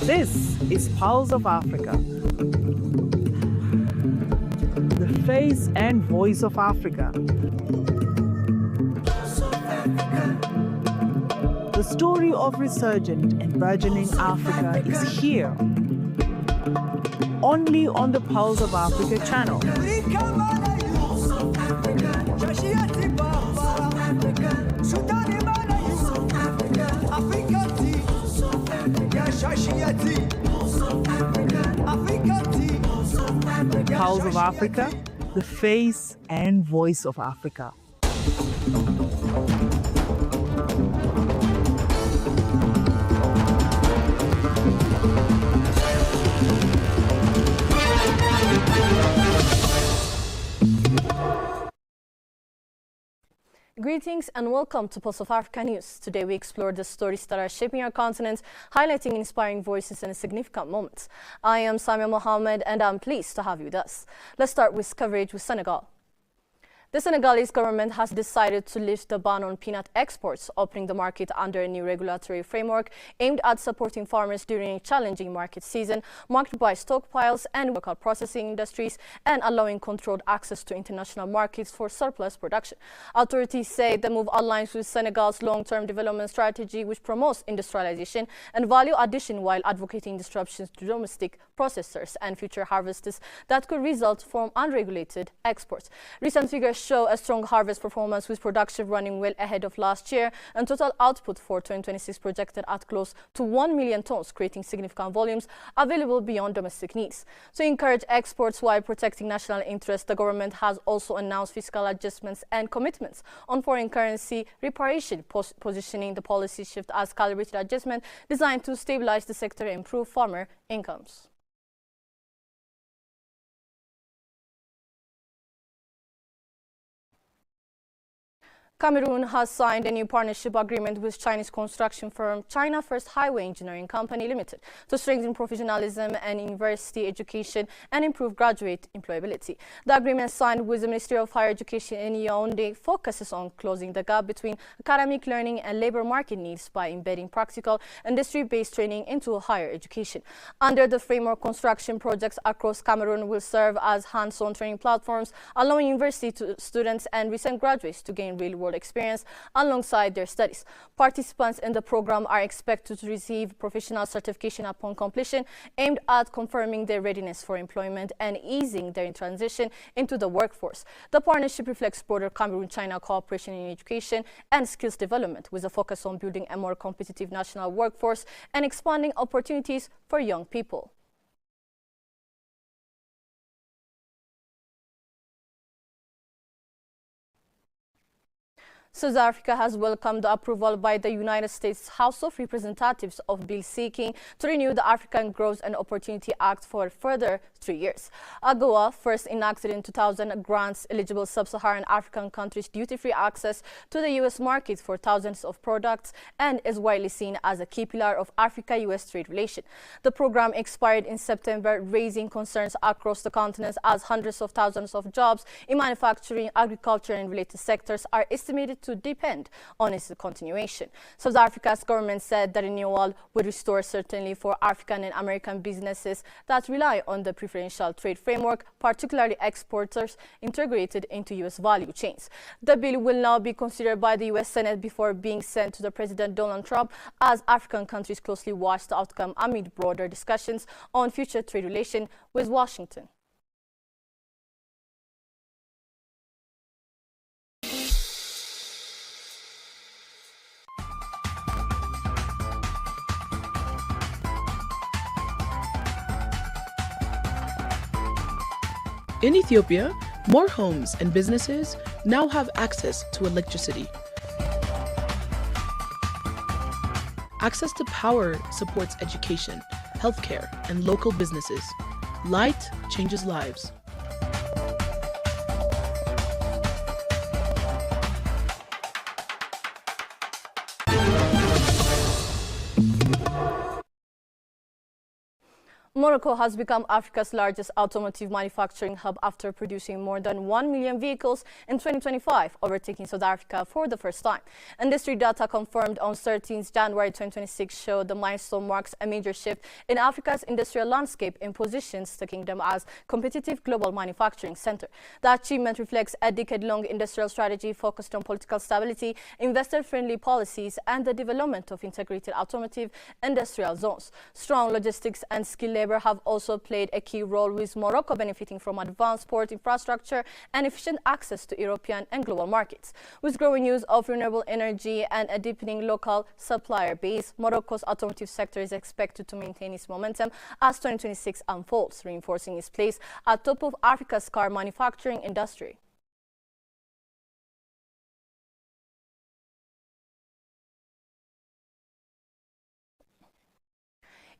This is Pulse of Africa, the face and voice of Africa. The story of resurgent and burgeoning Africa is here, only on the Pulse of Africa channel. Pulse of Africa, the face and voice of Africa. Greetings and welcome to Pulse of Africa News. Today we explore the stories that are shaping our continent, highlighting inspiring voices and significant moments. I am Samia Mohammed and I'm pleased to have you with us. Let's start with coverage with Senegal. The Senegalese government has decided to lift the ban on peanut exports, opening the market under a new regulatory framework aimed at supporting farmers during a challenging market season, marked by stockpiles and local processing industries, and allowing controlled access to international markets for surplus production. Authorities say the move aligns with Senegal's long-term development strategy, which promotes industrialization and value addition while advocating disruptions to domestic processors and future harvests that could result from unregulated exports. Recent figures show a strong harvest performance, with production running well ahead of last year, and total output for 2026 projected at close to 1 million tons, creating significant volumes available beyond domestic needs. To encourage exports while protecting national interests, the government has also announced fiscal adjustments and commitments on foreign currency reparation, positioning the policy shift as calibrated adjustment designed to stabilize the sector and improve farmer incomes. Cameroon has signed a new partnership agreement with Chinese construction firm China First Highway Engineering Company Limited to strengthen professionalism and university education and improve graduate employability. The agreement, signed with the Ministry of Higher Education in Yaoundé, focuses on closing the gap between academic learning and labor market needs by embedding practical, industry-based training into higher education. Under the framework, construction projects across Cameroon will serve as hands-on training platforms, allowing university students and recent graduates to gain real-world experience alongside their studies. Participants in the program are expected to receive professional certification upon completion, aimed at confirming their readiness for employment and easing their transition into the workforce. The partnership reflects broader Cameroon-China cooperation in education and skills development, with a focus on building a more competitive national workforce and expanding opportunities for young people. South Africa has welcomed the approval by the United States House of Representatives of bill seeking to renew the African Growth and Opportunity Act for a further 3 years. AGOA, first enacted in 2000, grants eligible sub-Saharan African countries duty-free access to the U.S. market for thousands of products and is widely seen as a key pillar of Africa-U.S. trade relation. The program expired in September, raising concerns across the continent as hundreds of thousands of jobs in manufacturing, agriculture and related sectors are estimated to depend on its continuation. South Africa's government said the renewal would restore certainty for African and American businesses that rely on the preferential trade framework, particularly exporters integrated into U.S. value chains. The bill will now be considered by the U.S. Senate before being sent to the President Donald Trump, as African countries closely watch the outcome amid broader discussions on future trade relations with Washington. In Ethiopia, more homes and businesses now have access to electricity. Access to power supports education, healthcare, and local businesses. Light changes lives. Morocco has become Africa's largest automotive manufacturing hub after producing more than 1 million vehicles in 2025, overtaking South Africa for the first time. Industry data confirmed on 13th January 2026 showed the milestone marks a major shift in Africa's industrial landscape and positions the kingdom as competitive global manufacturing center. The achievement reflects a decade-long industrial strategy focused on political stability, investor-friendly policies, and the development of integrated automotive industrial zones. Strong logistics and skilled labor have also played a key role, with Morocco benefiting from advanced port infrastructure and efficient access to European and global markets. With growing use of renewable energy and a deepening local supplier base, Morocco's automotive sector is expected to maintain its momentum as 2026 unfolds, reinforcing its place at top of Africa's car manufacturing industry.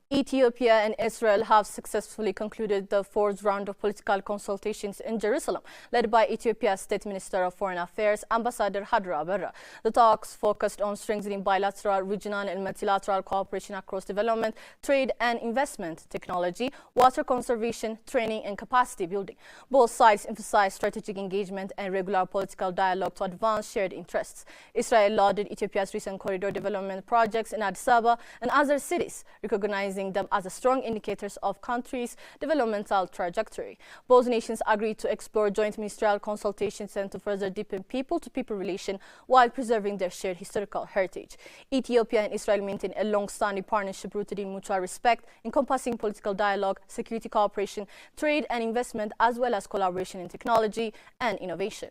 Ethiopia and Israel have successfully concluded the fourth round of political consultations in Jerusalem, led by Ethiopia's State Minister of Foreign Affairs, Ambassador Hadra Abera. The talks focused on strengthening bilateral, regional, and multilateral cooperation across development, trade and investment, technology, water conservation, training, and capacity building. Both sides emphasized strategic engagement and regular political dialogue to advance shared interests. Israel lauded Ethiopia's recent corridor development projects in Addis Ababa and other cities, recognizing them as strong indicators of country's developmental trajectory. Both nations agreed to explore joint ministerial consultations and to further deepen people-to-people relation while preserving their shared historical heritage. Ethiopia and Israel maintain a long-standing partnership rooted in mutual respect, encompassing political dialogue, security cooperation, trade and investment, as well as collaboration in technology and innovation.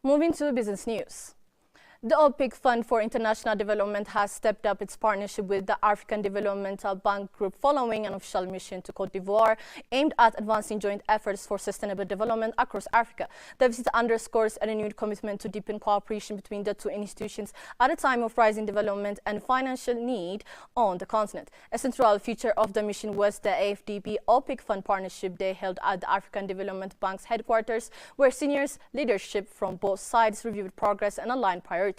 Moving to business news. The OPIC Fund for International Development has stepped up its partnership with the African Developmental Bank Group following an official mission to Côte d'Ivoire aimed at advancing joint efforts for sustainable development across Africa. The visit underscores a renewed commitment to deepen cooperation between the two institutions at a time of rising development and financial need on the continent. A central feature of the mission was the AFDB OPIC Fund Partnership Day held at the African Development Bank's headquarters, where senior leadership from both sides reviewed progress and aligned priorities.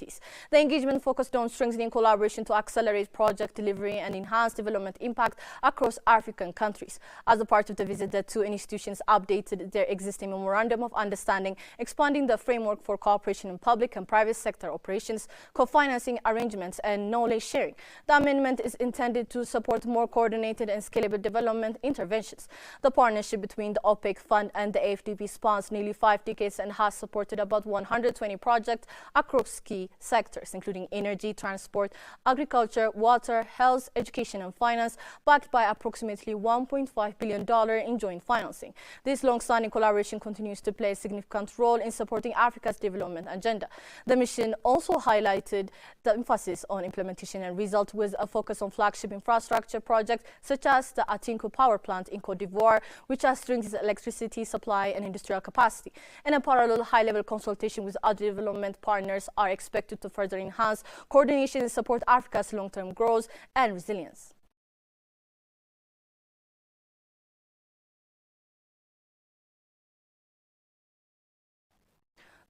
The engagement focused on strengthening collaboration to accelerate project delivery and enhance development impact across African countries. As a part of the visit, the two institutions updated their existing memorandum of understanding, expanding the framework for cooperation in public and private sector operations, co-financing arrangements, and knowledge sharing. The amendment is intended to support more coordinated and scalable development interventions. The partnership between the OPIC Fund and the AFDB spans nearly 5 decades and has supported about 120 projects across key sectors, including energy, transport, agriculture, water, health, education, and finance, backed by approximately $1.5 billion in joint financing. This long-standing collaboration continues to play a significant role in supporting Africa's development agenda. The mission also highlighted the emphasis on implementation and result, with a focus on flagship infrastructure projects such as the Atinko power plant in Côte d'Ivoire, which has strengthened electricity supply and industrial capacity. In a parallel, high-level consultation with other development partners are expected to further enhance coordination and support Africa's long-term growth and resilience.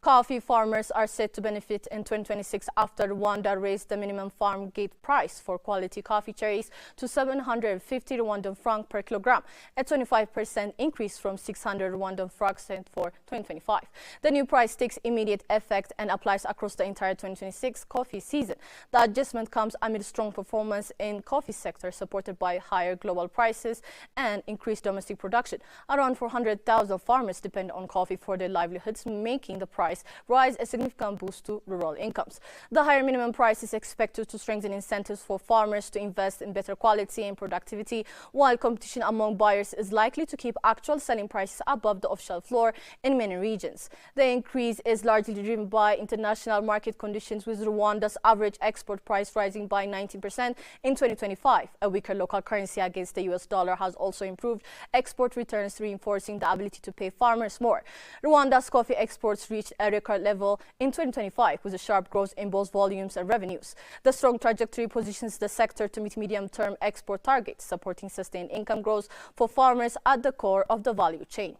Coffee farmers are set to benefit in 2026 after Rwanda raised the minimum farm gate price for quality coffee cherries to 750 Rwandan francs per kilogram, a 25% increase from 600 Rwandan francs for 2025. The new price takes immediate effect and applies across the entire 2026 coffee season. The adjustment comes amid strong performance in coffee sector, supported by higher global prices and increased domestic production. Around 400,000 farmers depend on coffee for their livelihoods, making the price rise a significant boost to rural incomes. The higher minimum price is expected to strengthen incentives for farmers to invest in better quality and productivity, while competition among buyers is likely to keep actual selling prices above the official floor in many regions. The increase is largely driven by international market conditions, with Rwanda's average export price rising by 19% in 2025. A weaker local currency against the US dollar has also improved export returns, reinforcing the ability to pay farmers more. Rwanda's coffee exports reached a record level in 2025 with a sharp growth in both volumes and revenues. The strong trajectory positions the sector to meet medium-term export targets, supporting sustained income growth for farmers at the core of the value chain.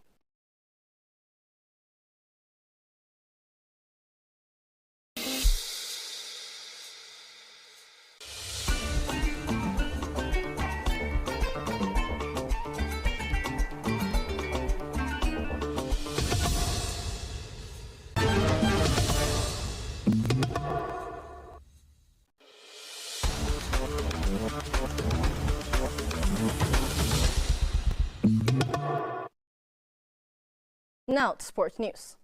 Now to sports news.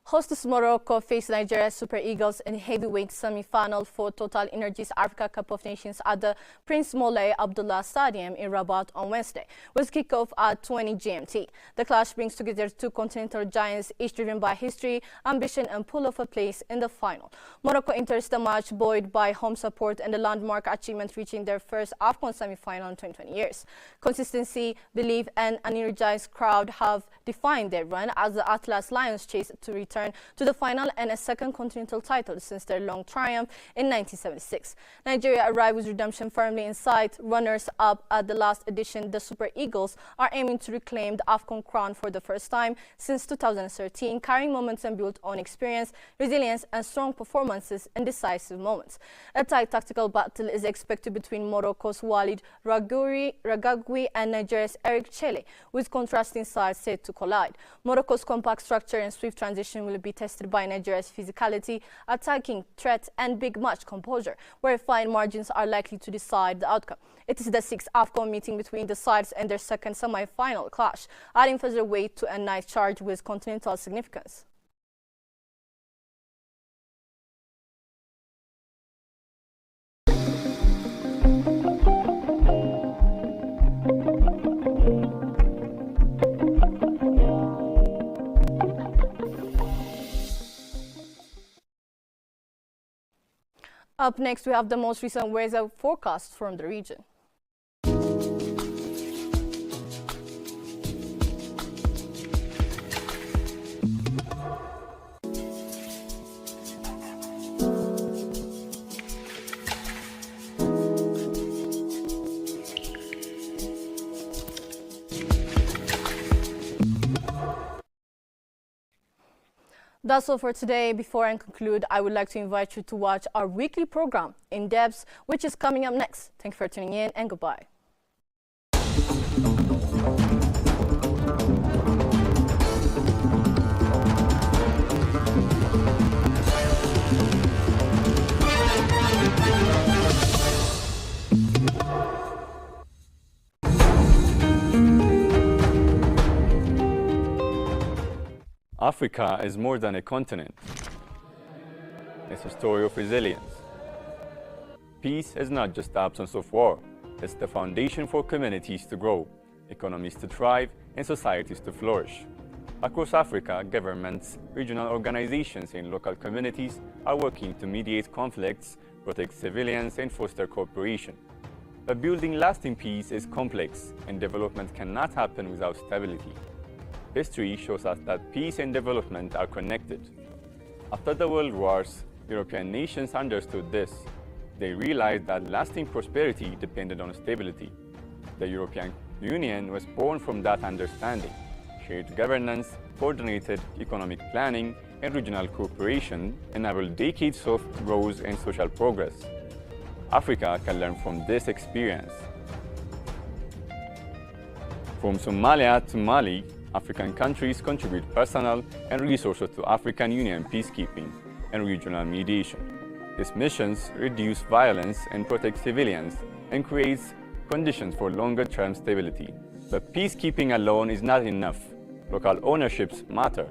Hostess Morocco faced Nigeria's Super Eagles in heavyweight semi-final for Total Energies Africa Cup of Nations at the Prince Moulay Abdullah Stadium in Rabat on Wednesday, with kickoff at 20 GMT. The clash brings together two continental giants, each driven by history, ambition and pull of a place in the final. Morocco enters the match buoyed by home support and the landmark achievement, reaching their first AFCON semi-final in 20 years. Consistency, belief and an energized crowd have defined their run as the Atlas Lions chase to return to the final and a second continental title since their long triumph in 1976. Nigeria arrived with redemption firmly in sight. Runners-up at the last edition, the Super Eagles are aiming to reclaim the AFCON crown for the first time since 2013, carrying momentum built on experience, resilience and strong performances in decisive moments. A tight tactical battle is expected between Morocco's Walid Regragui and Nigeria's Eric Chelle, with contrasting styles set to collide. Morocco's compact structure and swift transition will be tested by Nigeria's physicality, attacking threat and big match composure, where fine margins are likely to decide the outcome. It is the sixth AFCON meeting between the sides and their second semi-final clash, adding further weight to a night charged with continental significance. Up next, we have the most recent weather forecast from the region. That's all for today. Before I conclude, I would like to invite you to watch our weekly program, In Depth, which is coming up next. Thank you for tuning in and goodbye. Africa is more than a continent. It's a story of resilience. Peace is not just the absence of war. It's the foundation for communities to grow, economies to thrive, and societies to flourish. Across Africa, governments, regional organizations, and local communities are working to mediate conflicts, protect civilians, and foster cooperation. But building lasting peace is complex, and development cannot happen without stability. History shows us that peace and development are connected. After the world wars, European nations understood this. They realized that lasting prosperity depended on stability. The European Union was born from that understanding. Shared governance, coordinated economic planning, and regional cooperation enabled decades of growth and social progress. Africa can learn from this experience. From Somalia to Mali, African countries contribute personnel and resources to African Union peacekeeping and regional mediation. These missions reduce violence and protect civilians and creates conditions for longer-term stability. But peacekeeping alone is not enough. Local ownerships matter.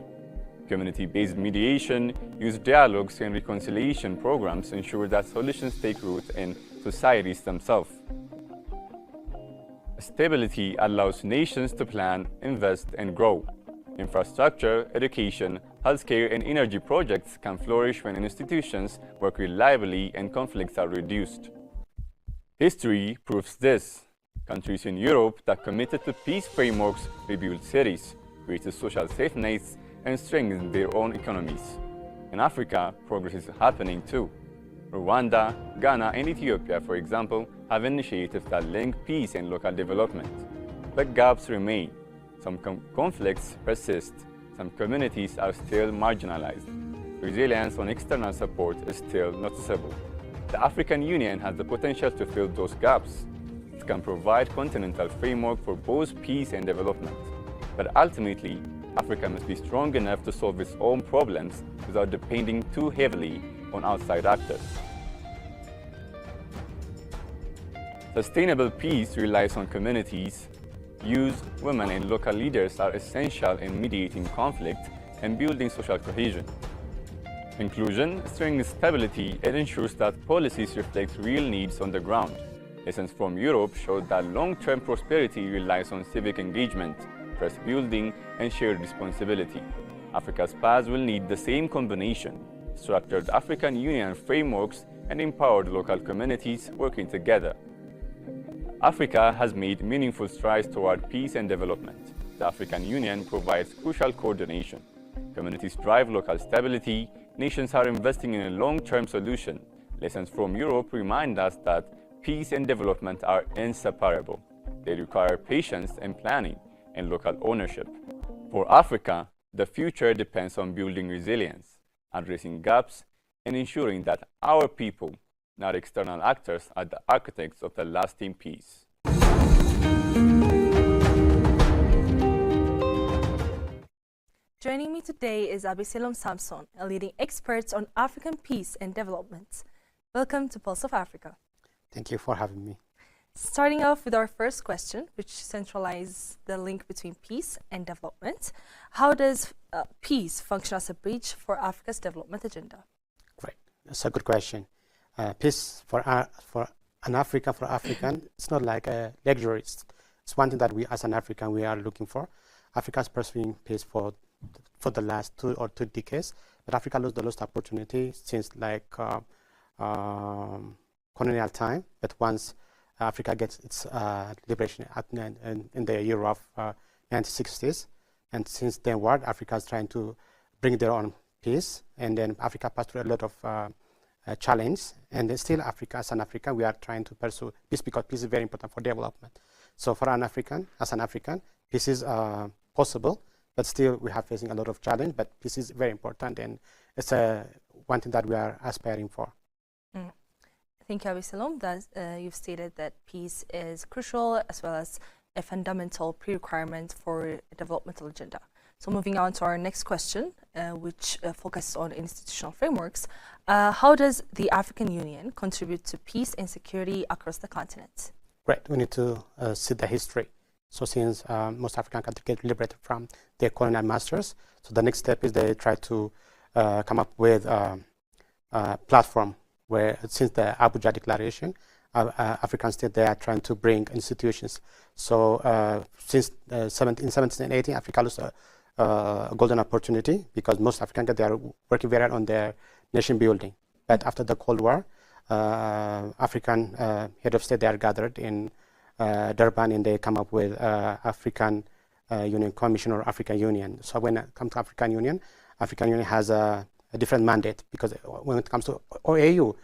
Community-based mediation, youth dialogues, and reconciliation programs ensure that solutions take root in societies themselves. Stability allows nations to plan, invest, and grow. Infrastructure, education, healthcare, and energy projects can flourish when institutions work reliably and conflicts are reduced. History proves this. Countries in Europe that committed to peace frameworks rebuilt cities, created social safe nets, and strengthen their own economies. In Africa, progress is happening too. Rwanda, Ghana, and Ethiopia, for example, have initiatives that link peace and local development. But gaps remain. Some conflicts persist. Some communities are still marginalized. Resilience on external support is still noticeable. The African Union has the potential to fill those gaps. It can provide continental framework for both peace and development. But ultimately, Africa must be strong enough to solve its own problems without depending too heavily on outside actors. Sustainable peace relies on communities. Youth, women, and local leaders are essential in mediating conflict and building social cohesion. Inclusion strengthens stability and ensures that policies reflect real needs on the ground. Lessons from Europe showed that long-term prosperity relies on civic engagement, trust building, and shared responsibility. Africa's paths will need the same combination: structured African Union frameworks and empowered local communities working together. Africa has made meaningful strides toward peace and development. The African Union provides crucial coordination. Communities drive local stability. Nations are investing in a long-term solution. Lessons from Europe remind us that peace and development are inseparable. They require patience and planning and local ownership. For Africa, the future depends on building resilience, addressing gaps, and ensuring that our people, not external actors, are the architects of the lasting peace. Joining me today is Abisalom Samson, a leading expert on African peace and development. Welcome to Pulse of Africa. Thank you for having me. Starting off with our first question, which centralizes the link between peace and development. How does peace function as a bridge for Africa's development agenda? Great, that's a good question. Peace for an Africa, for African, it's not like a luxury. It's one thing that we, as an African, we are looking for. Africa is pursuing peace for the last 2 or 3 decades, but Africa lost the lost opportunity since like colonial time. But once Africa gets its liberation in the year of 1960s, and since then, Africa is trying to bring their own peace, and then Africa passed through a lot of challenge, and then still Africa, as an African, we are trying to pursue peace because peace is very important for development. So for an African, as an African, peace is possible, but still we are facing a lot of challenge, but peace is very important, and it's one thing that we are aspiring for. Thank you, Abisalom. You've stated that peace is crucial as well as a fundamental pre-requirement for a developmental agenda. So moving on to our next question, which focuses on institutional frameworks. How does the African Union contribute to peace and security across the continent? Right, we need to see the history. So since most African countries get liberated from their colonial masters, so the next step is they try to come up with a platform where, since the Abuja Declaration, African states, they are trying to bring institutions. So since in 1718, Africa lost a golden opportunity because most African countries, they are working very hard on their nation building. But after the Cold War, African head of state, they are gathered in Durban, and they come up with African Union Commission or African Union. So when it comes to African Union has a different mandate, because when it comes to OAU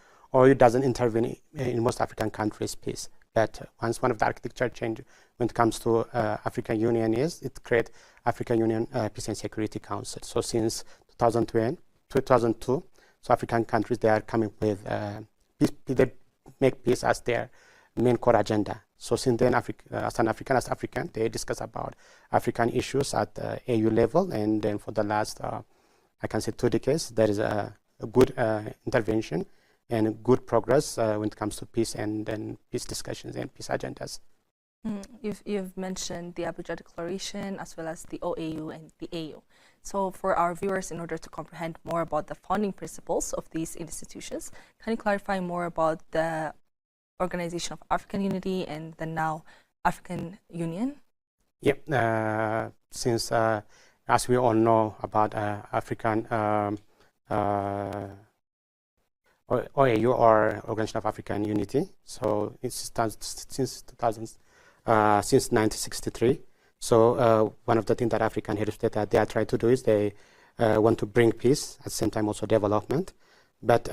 doesn't intervene in most African countries' peace. But once one of the architecture change when it comes to African Union is, it creates African Union Peace and Security Council. So since 2002, so African countries, they are coming with peace, they make peace as their main core agenda. So since then, as African, they discuss about African issues at the AU level, and then for the last, I can say 2 decades, there is a good intervention and good progress when it comes to peace and peace discussions and peace agendas. You've mentioned the Abuja Declaration as well as the OAU and the AU. So for our viewers, in order to comprehend more about the founding principles of these institutions, can you clarify more about the Organization of African Unity and the now African Union? Yep. Since, as we all know about African OAU, or Organization of African Unity, so it stands since 1963. So one of the things that African head of state that they are trying to do is they want to bring peace, at the same time also development. But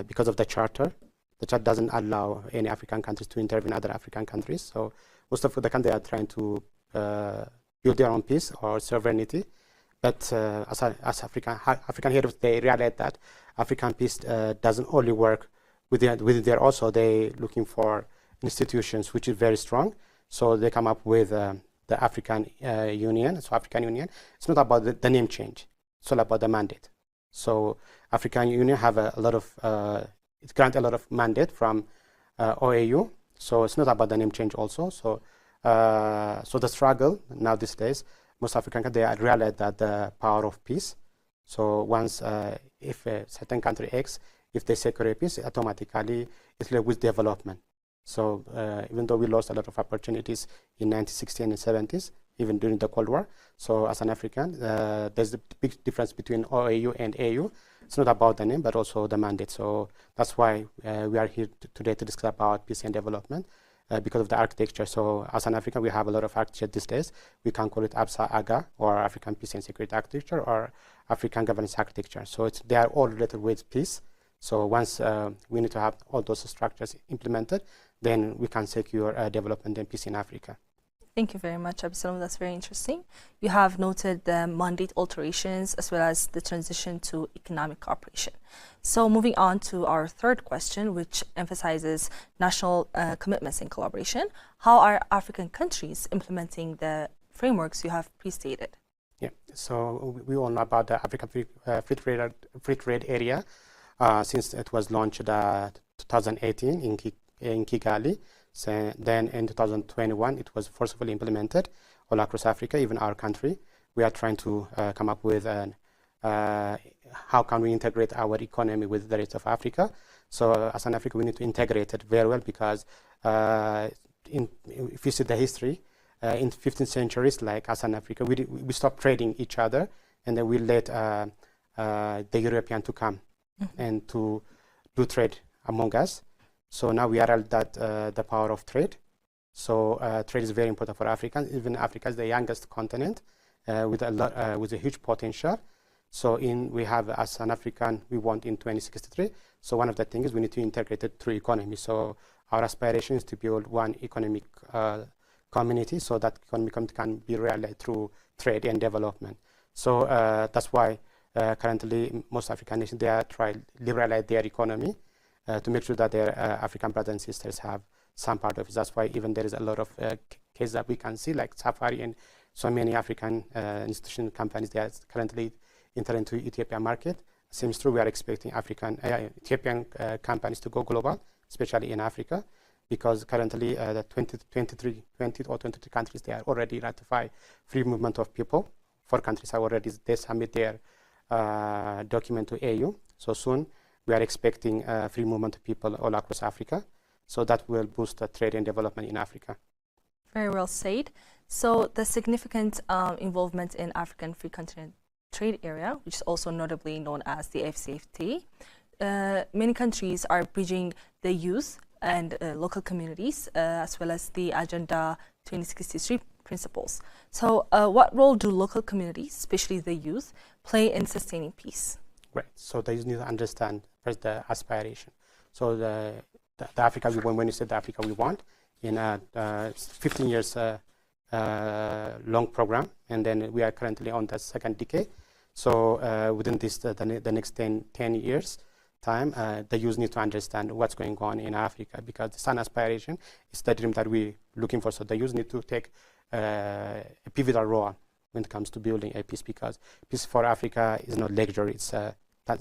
because of the charter doesn't allow any African countries to intervene in other African countries. So most of the countries are trying to build their own peace or sovereignty. But as African head of state, they realize that African peace doesn't only work within there. Also, they looking for institutions which is very strong. So they come up with the African Union. So African Union, it's not about the name change. It's all about the mandate. So African Union have a lot of, it grants a lot of mandate from OAU. So it's not about the name change also. So so the struggle now these days, most African countries, they realize that the power of peace. So once, if a certain country X, if they secure peace, automatically it's like with development. So even though we lost a lot of opportunities in 1960s and 70s, even during the Cold War, so as an African, there's a big difference between OAU and AU. It's not about the name, but also the mandate. So that's why we are here today to discuss about peace and development because of the architecture. So as an African, we have a lot of architecture these days. We can call it AGOA, or African Peace and Security Architecture, or African Governance Architecture. So they are all related with peace. So once we need to have all those structures implemented, then we can secure development and peace in Africa. Thank you very much, Absalom. That's very interesting. You have noted the mandate alterations as well as the transition to economic cooperation. So moving on to our third question, which emphasizes national commitments and collaboration. How are African countries implementing the frameworks you have pre-stated? Yeah, so we all know about the African Free Trade Area since it was launched 2018 in Kigali. So then in 2021, it was forcefully implemented all across Africa, even our country. We are trying to come up with how can we integrate our economy with the rest of Africa. So as an Africa, we need to integrate it very well because if you see the history, in 15th centuries, like as an Africa, we stopped trading each other, and then we let the European to come and to do trade among us. So now we are at the power of trade. So trade is very important for Africans. Even Africa is the youngest continent with a huge potential. So we have, as an African, we want in 2063. So one of the things is we need to integrate it through economy. So our aspiration is to build one economic community, so that economic community can be realized through trade and development. So that's why currently most African nations, they are trying to liberalize their economy to make sure that their African brothers and sisters have some part of it. That's why even there is a lot of cases that we can see, like Safari and so many African institutional companies, they are currently entering into Ethiopian market. Seems true, we are expecting Ethiopian companies to go global, especially in Africa, because currently the 23 countries, they are already ratified free movement of people. 4 countries are already, they submit their document to AU. So soon, we are expecting free movement of people all across Africa. So that will boost the trade and development in Africa. Very well said. So the significant involvement in African Free Continent Trade Area, which is also notably known as the AfCFTA, many countries are bridging the youth and local communities, as well as the Agenda 2063 principles. So what role do local communities, especially the youth, play in sustaining peace? Right. So they need to understand first the aspiration. So the Africa we want, when you say the Africa we want, in a 15 years long program, and then we are currently on the second decade. So within this the next 10 years time, the youth need to understand what's going on in Africa, because the sun aspiration is the dream that we're looking for. So the youth need to take a pivotal role when it comes to building a peace, because peace for Africa is not luxury. It's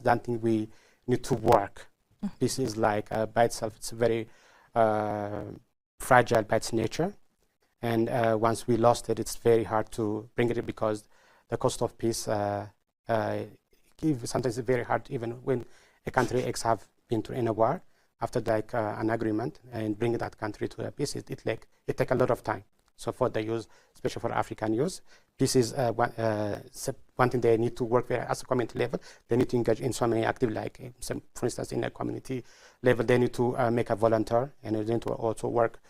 something we need to work. Peace is like by itself, it's very fragile by its nature. And once we lost it, it's very hard to bring it, because the cost of peace sometimes it's very hard, even when a country X have been in a war, after like an agreement and bring that country to a peace, it take a lot of time. So for the youth, especially for African youth, peace is one thing they need to work with as a community level. They need to engage in so many activities, like for instance, in a community level, they need to make a volunteer, and they need to also work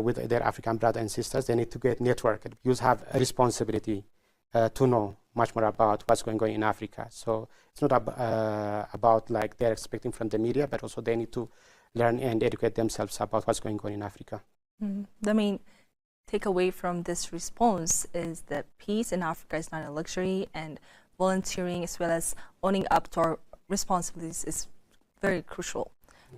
with their African brothers and sisters. They need to get networked. Youth have a responsibility to know much more about what's going on in Africa. So it's not about like they're expecting from the media, but also they need to learn and educate themselves about what's going on in Africa. The main takeaway from this response is that peace in Africa is not a luxury, and volunteering as well as owning up to our responsibilities is very crucial.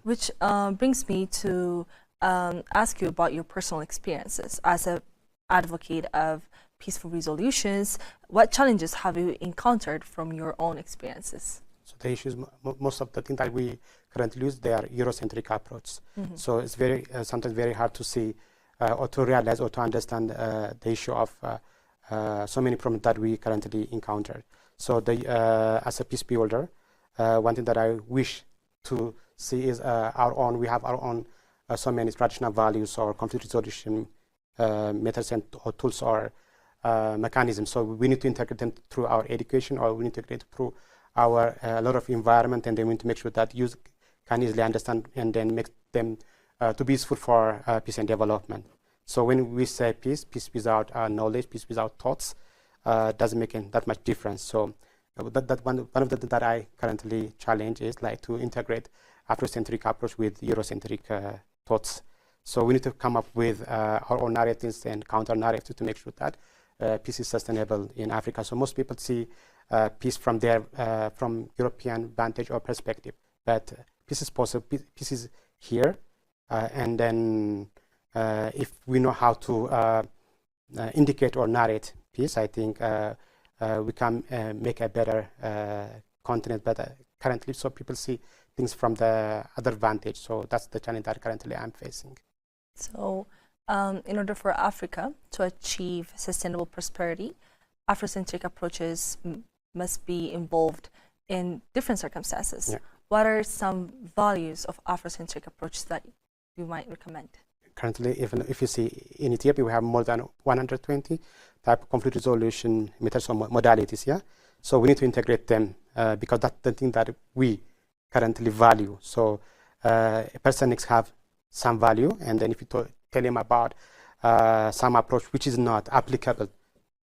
Which brings me to ask you about your personal experiences as an advocate of peaceful resolutions. What challenges have you encountered from your own experiences? So the issues, most of the things that we currently use, they are Eurocentric approach. So it's very sometimes very hard to see or to realize or to understand the issue of so many problems that we currently encounter. So as a peace builder, one thing that I wish to see is we have our own so many traditional values or conflict resolution methods and or tools or mechanisms. So we need to integrate them through our education, or we need to integrate through our a lot of environment, and then we need to make sure that youth can easily understand and then make them to be useful for peace and development. So when we say peace without knowledge, peace without thoughts, doesn't make that much difference. So that one of the things that I currently challenge is like to integrate Afrocentric approach with Eurocentric thoughts. So we need to come up with our own narratives and counter narratives to make sure that peace is sustainable in Africa. So most people see peace from their from European vantage or perspective, but peace is possible. Peace is here, and then if we know how to indicate or narrate peace, I think we can make a better continent better currently. So people see things from the other vantage. So that's the challenge that currently I'm facing. So in order for Africa to achieve sustainable prosperity, Afrocentric approaches must be involved in different circumstances. Yeah. What are some values of Afrocentric approach that you might recommend? Currently, if you see in Ethiopia, we have more than 120 type of conflict resolution methods or modalities. Yeah, so we need to integrate them because that's the thing that we currently value. So a person needs to have some value, and then if you tell him about some approach which is not applicable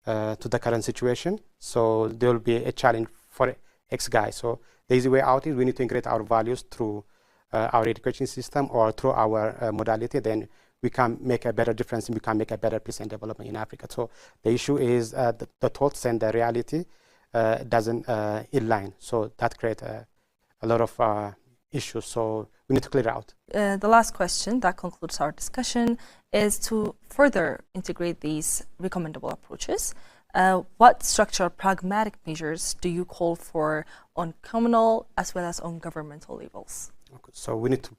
to the current situation, so there will be a challenge for X guy. So the easy way out is we need to integrate our values through our education system or through our modality. Then we can make a better difference and we can make a better peace and development in Africa. So the issue is the thoughts and the reality doesn't align. So that creates a lot of issues. So we need to clear it out. The last question that concludes our discussion is to further integrate these recommendable approaches. What structural pragmatic measures do you call for on communal as well as on governmental levels? Okay. So we need to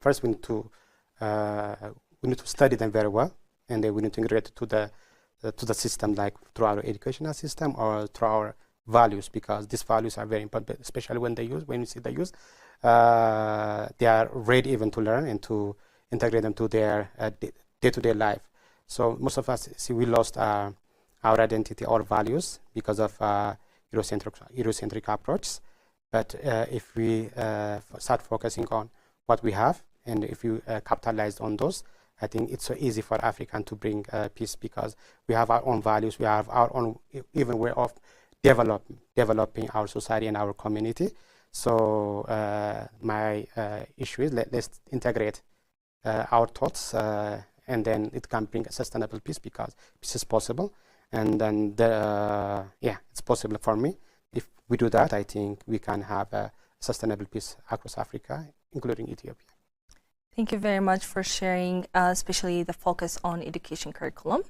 study them very well, and then we need to integrate it to the system, like through our educational system or through our values, because these values are very important, especially when we see the youth, they are ready even to learn and to integrate them to their day-to-day life. So most of us see we lost our identity or values because of Eurocentric approach. But if we start focusing on what we have, and if you capitalize on those, I think it's so easy for African to bring peace, because we have our own values, we have our own even way of developing our society and our community. So my issue is let's integrate our thoughts, and then it can bring a sustainable peace, because peace is possible. And then it's possible for me. If we do that, I think we can have a sustainable peace across Africa, including Ethiopia. Thank you very much for sharing, especially the focus on education curriculum.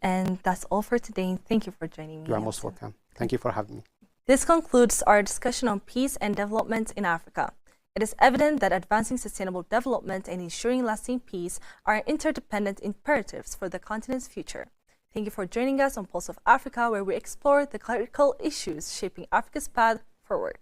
And that's all for today. Thank you for joining me. You are most welcome. Thank you for having me. This concludes our discussion on peace and development in Africa. It is evident that advancing sustainable development and ensuring lasting peace are interdependent imperatives for the continent's future. Thank you for joining us on Pulse of Africa, where we explore the critical issues shaping Africa's path forward.